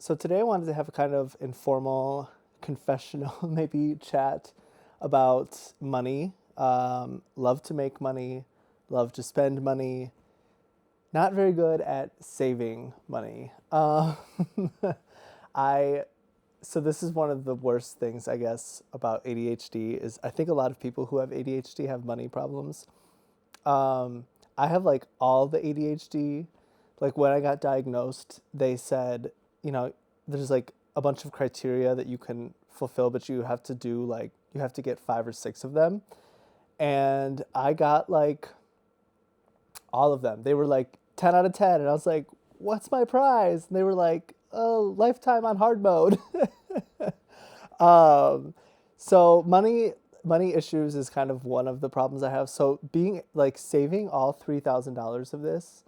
So today I wanted to have a kind of informal, confessional, maybe chat about money. Love to make money, love to spend money. Not very good at saving money. I so this is one of the worst things I guess about ADHD is I think a lot of people who have ADHD have money problems. I have like all the ADHD. Like when I got diagnosed, they said, you know, there's like a bunch of criteria that you can fulfill, but you have to do like, you have to get 5 or 6 of them. And I got like all of them. They were like 10 out of 10. And I was like, what's my prize? And they were like, oh, lifetime on hard mode. Um, so money issues is kind of one of the problems I have. So being like saving all $3,000 of this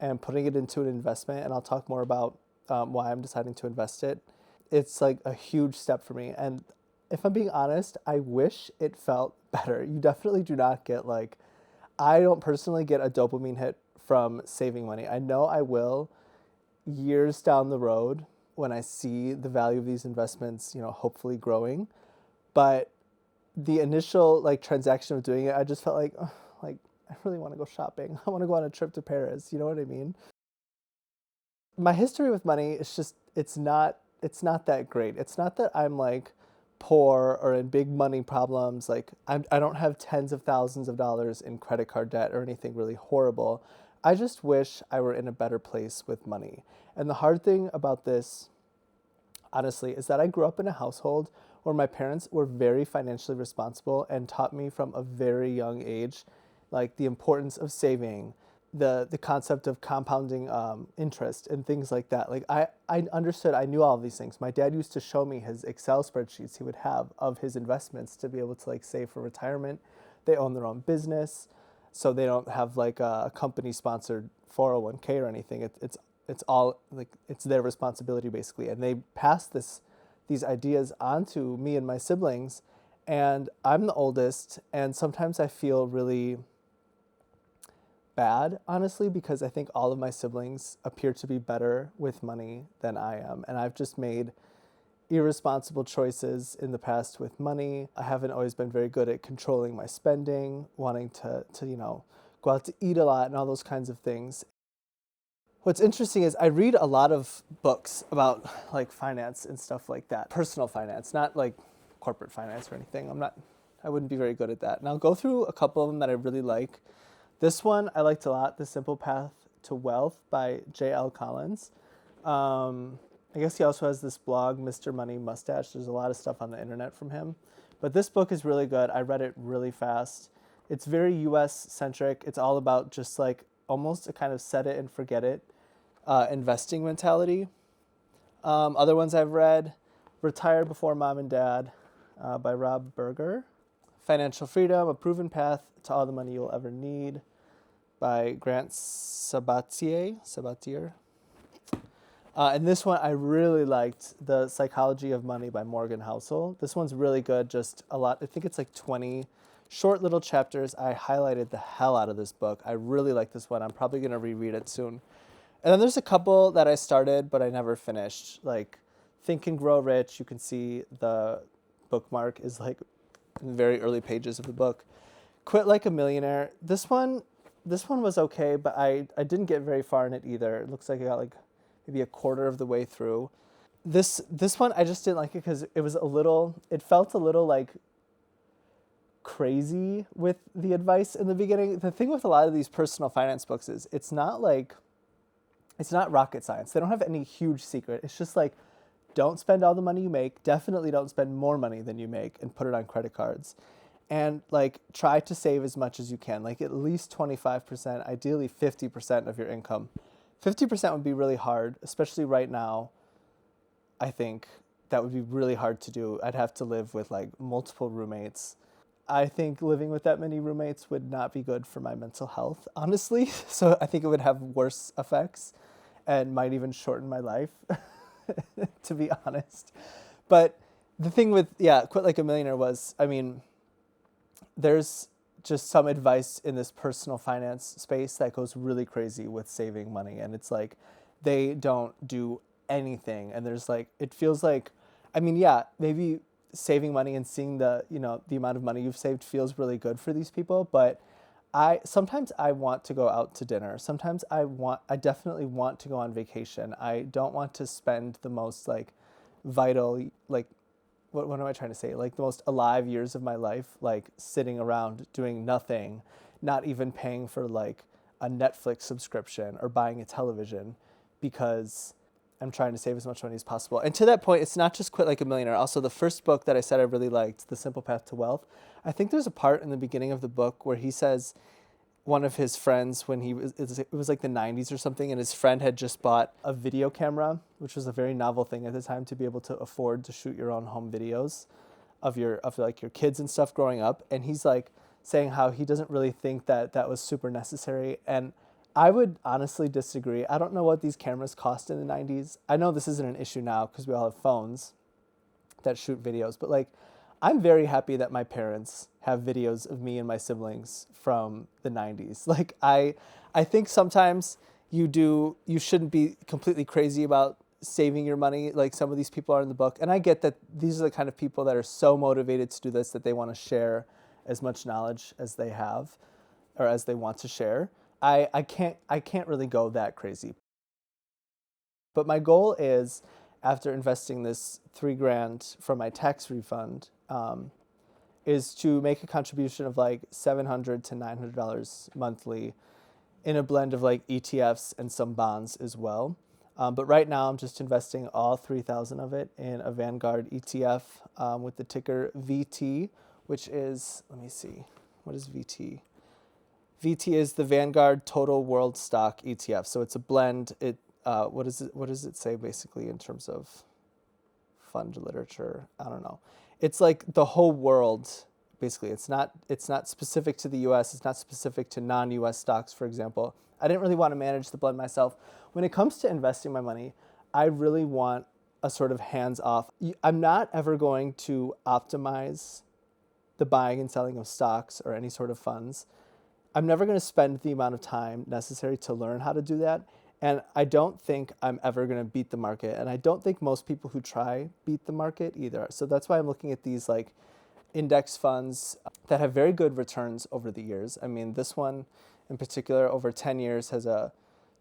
and putting it into an investment, and I'll talk more about why I'm deciding to invest it. It's like a huge step for me. And if I'm being honest, I wish it felt better. You definitely do not get like, I don't personally get a dopamine hit from saving money. I know I will years down the road when I see the value of these investments, hopefully growing. But the initial like transaction of doing it, I just felt like, oh, like I really want to go shopping. I want to go on a trip to Paris. You know what I mean? My history with money is just it's not that great. It's not that I'm like poor or in big money problems. Like I don't have tens of thousands of dollars in credit card debt or anything really horrible. I just wish I were in a better place with money. And the hard thing about this, honestly, is that I grew up in a household where my parents were very financially responsible and taught me from a very young age, like the importance of saving, the concept of compounding interest and things like that. Like I understood, I knew all of these things. My dad used to show me his Excel spreadsheets he would have of his investments to be able to like save for retirement. They own their own business, so they don't have like a company sponsored 401k or anything. It's all like it's their responsibility basically, and they pass these ideas onto me and my siblings. And I'm the oldest, and sometimes I feel really bad, honestly, because I think all of my siblings appear to be better with money than I am. And I've just made irresponsible choices in the past with money. I haven't always been very good at controlling my spending, wanting to go out to eat a lot and all those kinds of things. What's interesting is I read a lot of books about like finance and stuff like that. Personal finance, not like corporate finance or anything. I wouldn't be very good at that. And I'll go through a couple of them that I really like. This one I liked a lot, The Simple Path to Wealth by J.L. Collins. I guess he also has this blog, Mr. Money Mustache. There's a lot of stuff on the internet from him. But this book is really good. I read it really fast. It's very US centric. It's all about just like almost a kind of set it and forget it investing mentality. Other ones I've read, Retire Before Mom and Dad by Rob Berger. Financial Freedom, A Proven Path to All the Money You'll Ever Need by Grant Sabatier. And this one I really liked, The Psychology of Money by Morgan Housel. This one's really good, just a lot. I think it's like 20 short little chapters. I highlighted the hell out of this book. I really like this one. I'm probably going to reread it soon. And then there's a couple that I started, but I never finished. Like Think and Grow Rich, you can see the bookmark is like in the very early pages of the book. Quit Like a Millionaire. This one was okay, but I didn't get very far in it either. It looks like I got like maybe a quarter of the way through. This one I just didn't like it because it felt a little like crazy with the advice in the beginning. The thing with a lot of these personal finance books is it's not rocket science. They don't have any huge secret. It's just like, don't spend all the money you make. Definitely don't spend more money than you make and put it on credit cards. And like, try to save as much as you can, like at least 25%, ideally 50% of your income. 50% would be really hard, especially right now. I think that would be really hard to do. I'd have to live with like multiple roommates. I think living with that many roommates would not be good for my mental health, honestly. So I think it would have worse effects and might even shorten my life, to be honest. But the thing with, Quit Like a Millionaire was, I mean, there's just some advice in this personal finance space that goes really crazy with saving money. And it's like, they don't do anything. And there's like, it feels like, I mean, yeah, maybe saving money and seeing the, you know, the amount of money you've saved feels really good for these people. But sometimes I want to go out to dinner. Sometimes I definitely want to go on vacation. I don't want to spend the most like vital, like, what am I trying to say? Like the most alive years of my life, like sitting around doing nothing, not even paying for like a Netflix subscription or buying a television because I'm trying to save as much money as possible. And to that point, it's not just Quit Like a Millionaire. Also, the first book that I said I really liked, The Simple Path to Wealth, I think there's a part in the beginning of the book where he says one of his friends, when it was like the 90s or something, and his friend had just bought a video camera, which was a very novel thing at the time to be able to afford to shoot your own home videos of like your kids and stuff growing up. And he's like saying how he doesn't really think that that was super necessary. And I would honestly disagree. I don't know what these cameras cost in the 90s. I know this isn't an issue now because we all have phones that shoot videos, but like I'm very happy that my parents have videos of me and my siblings from the 90s. Like I think sometimes you shouldn't be completely crazy about saving your money like some of these people are in the book. And I get that these are the kind of people that are so motivated to do this that they want to share as much knowledge as they have or as they want to share. I can't really go that crazy. But my goal is, after investing this $3,000 from my tax refund, is to make a contribution of like $700 to $900 monthly in a blend of like ETFs and some bonds as well. But right now I'm just investing all 3,000 of it in a Vanguard ETF with the ticker VT, which is, let me see, what is VT? VT is the Vanguard Total World Stock ETF. So it's a blend. What does it say basically in terms of fund literature? I don't know. It's like the whole world. Basically, it's not specific to the U.S. It's not specific to non-U.S. stocks, for example. I didn't really want to manage the blend myself. When it comes to investing my money, I really want a sort of hands-off. I'm not ever going to optimize the buying and selling of stocks or any sort of funds. I'm never going to spend the amount of time necessary to learn how to do that. And I don't think I'm ever going to beat the market. And I don't think most people who try beat the market either. So that's why I'm looking at these like index funds that have very good returns over the years. I mean, this one in particular over 10 years has a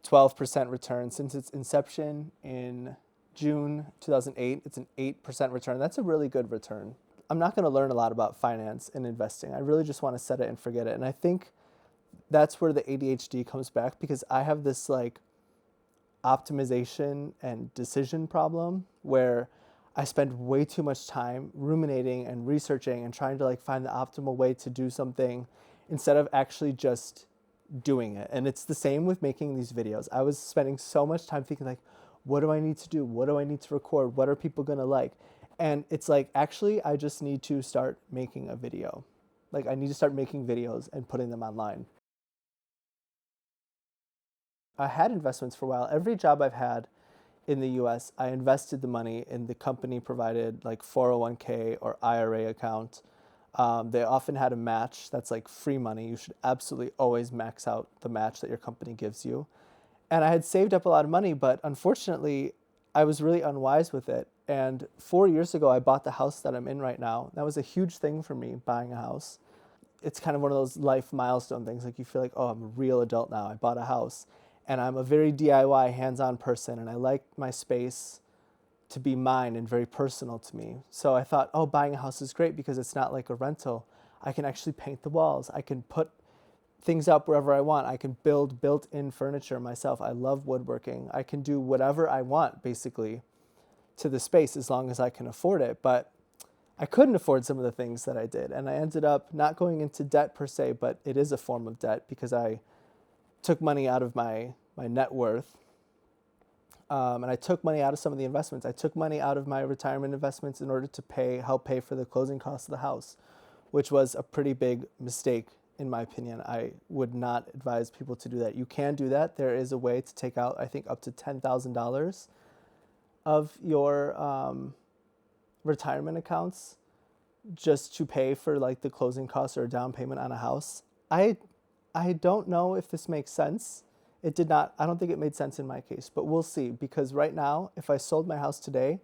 12% return since its inception in June 2008. It's an 8% return. That's a really good return. I'm not going to learn a lot about finance and investing. I really just want to set it and forget it. And I think that's where the ADHD comes back, because I have this like optimization and decision problem where I spend way too much time ruminating and researching and trying to like find the optimal way to do something instead of actually just doing it. And it's the same with making these videos. I was spending so much time thinking like, what do I need to do? What do I need to record? What are people going to like? And it's like, actually, I just need to start making a video. Like I need to start making videos and putting them online. I had investments for a while. Every job I've had in the US, I invested the money in the company provided like 401k or IRA account. They often had a match that's like free money. You should absolutely always max out the match that your company gives you. And I had saved up a lot of money, but unfortunately, I was really unwise with it. And 4 years ago, I bought the house that I'm in right now. That was a huge thing for me, buying a house. It's kind of one of those life milestone things. Like you feel like, oh, I'm a real adult now. I bought a house. And I'm a very DIY, hands-on person, and I like my space to be mine and very personal to me. So I thought, oh, buying a house is great because it's not like a rental. I can actually paint the walls. I can put things up wherever I want. I can build built-in furniture myself. I love woodworking. I can do whatever I want, basically, to the space as long as I can afford it. But I couldn't afford some of the things that I did. And I ended up not going into debt per se, but it is a form of debt because I took money out of my net worth, and I took money out of some of the investments. I took money out of my retirement investments in order to help pay for the closing costs of the house, which was a pretty big mistake in my opinion. I would not advise people to do that. You can do that. There is a way to take out, I think, up to $10,000 of your retirement accounts just to pay for like the closing costs or a down payment on a house. I don't know if this makes sense. It did not, I don't think it made sense in my case, but we'll see. Because right now, if I sold my house today,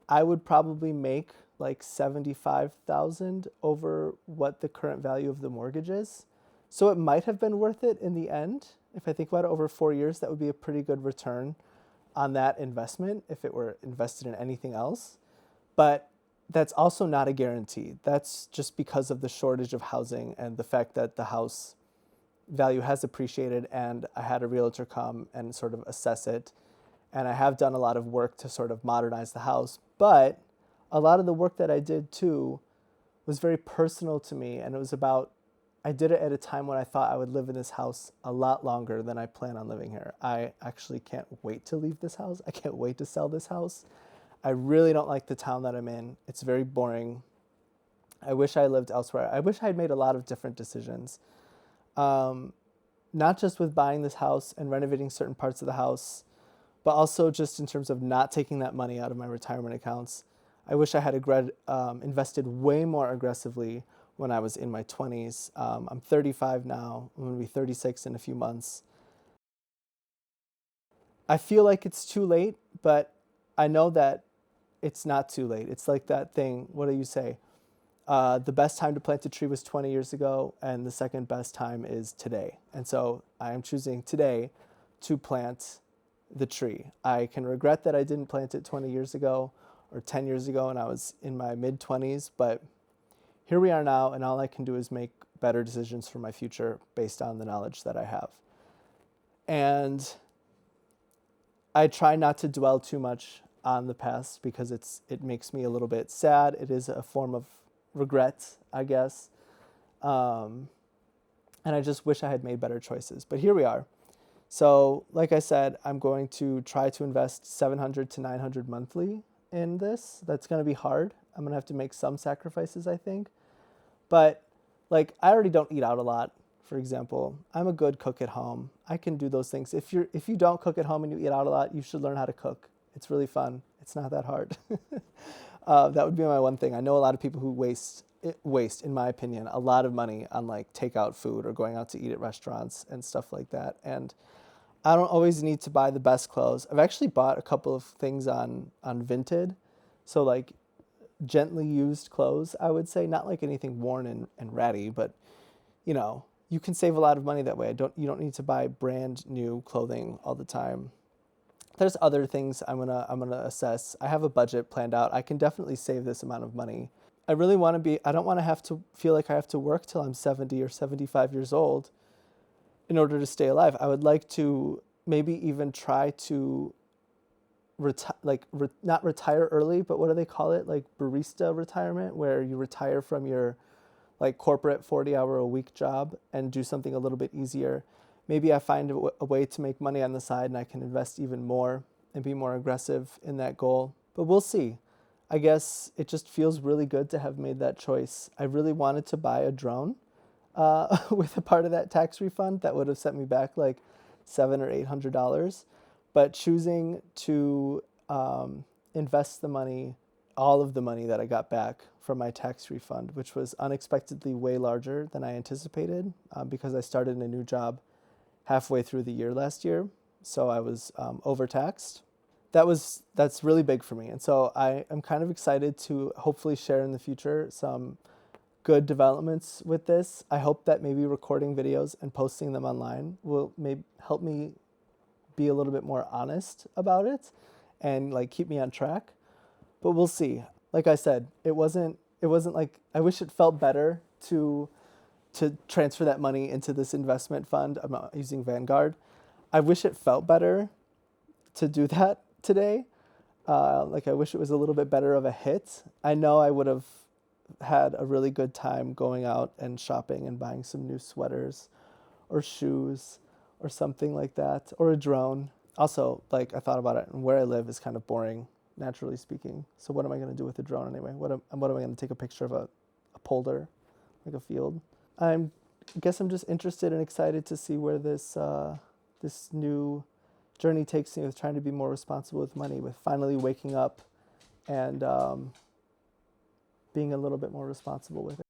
I would probably make like 75,000 over what the current value of the mortgage is. So it might have been worth it in the end. If I think about it over 4 years, that would be a pretty good return on that investment if it were invested in anything else. But that's also not a guarantee. That's just because of the shortage of housing and the fact that the house value has appreciated, and I had a realtor come and sort of assess it. And I have done a lot of work to sort of modernize the house, but a lot of the work that I did too was very personal to me, and it was about, I did it at a time when I thought I would live in this house a lot longer than I plan on living here. I actually can't wait to leave this house. I can't wait to sell this house. I really don't like the town that I'm in. It's very boring. I wish I lived elsewhere. I wish I had made a lot of different decisions. Not just with buying this house and renovating certain parts of the house, but also just in terms of not taking that money out of my retirement accounts. I wish I had invested way more aggressively when I was in my 20s. I'm 35 now. I'm going to be 36 in a few months. I feel like it's too late, but I know that it's not too late. It's like that thing, what do you say? The best time to plant a tree was 20 years ago, and the second best time is today. And so I am choosing today to plant the tree. I can regret that I didn't plant it 20 years ago or 10 years ago when I was in my mid-20s, but here we are now, and all I can do is make better decisions for my future based on the knowledge that I have. And I try not to dwell too much on the past because it makes me a little bit sad. It is a form of regret, I guess. And I just wish I had made better choices. But here we are. So like I said, I'm going to try to invest 700 to 900 monthly in this. That's going to be hard. I'm going to have to make some sacrifices, I think. But like, I already don't eat out a lot, for example. I'm a good cook at home. I can do those things. If you don't cook at home and you eat out a lot, you should learn how to cook. It's really fun. It's not that hard. That would be my one thing. I know a lot of people who waste, in my opinion, a lot of money on like takeout food or going out to eat at restaurants and stuff like that. And I don't always need to buy the best clothes. I've actually bought a couple of things on Vinted. So like gently used clothes, I would say, not like anything worn and ratty, but you can save a lot of money that way. You don't need to buy brand new clothing all the time. There's other things I'm gonna assess. I have a budget planned out. I can definitely save this amount of money. I really want to be, I don't want to have to feel like I have to work till I'm 70 or 75 years old in order to stay alive. I would like to maybe even try to not retire early, but what do they call it? Like barista retirement, where you retire from your like corporate 40-hour-a-week job and do something a little bit easier. Maybe I find a way to make money on the side and I can invest even more and be more aggressive in that goal. But we'll see. I guess it just feels really good to have made that choice. I really wanted to buy a drone with a part of that tax refund that would have set me back like $700 or $800. But choosing to invest the money, all of the money that I got back from my tax refund, which was unexpectedly way larger than I anticipated because I started in a new job halfway through the year last year. So I was overtaxed. That's really big for me. And so I am kind of excited to hopefully share in the future some good developments with this. I hope that maybe recording videos and posting them online will maybe help me be a little bit more honest about it and like keep me on track. But we'll see. Like I said, it wasn't like, I wish it felt better to transfer that money into this investment fund. I'm not using Vanguard. I wish it felt better to do that today. Like I wish it was a little bit better of a hit. I know I would have had a really good time going out and shopping and buying some new sweaters or shoes or something like that, or a drone. Also, like I thought about it, and where I live is kind of boring, naturally speaking. So what am I going to do with a drone anyway? What am I going to take a picture of a polder, like a field? I guess I'm just interested and excited to see where this new journey takes me with trying to be more responsible with money, with finally waking up and being a little bit more responsible with it.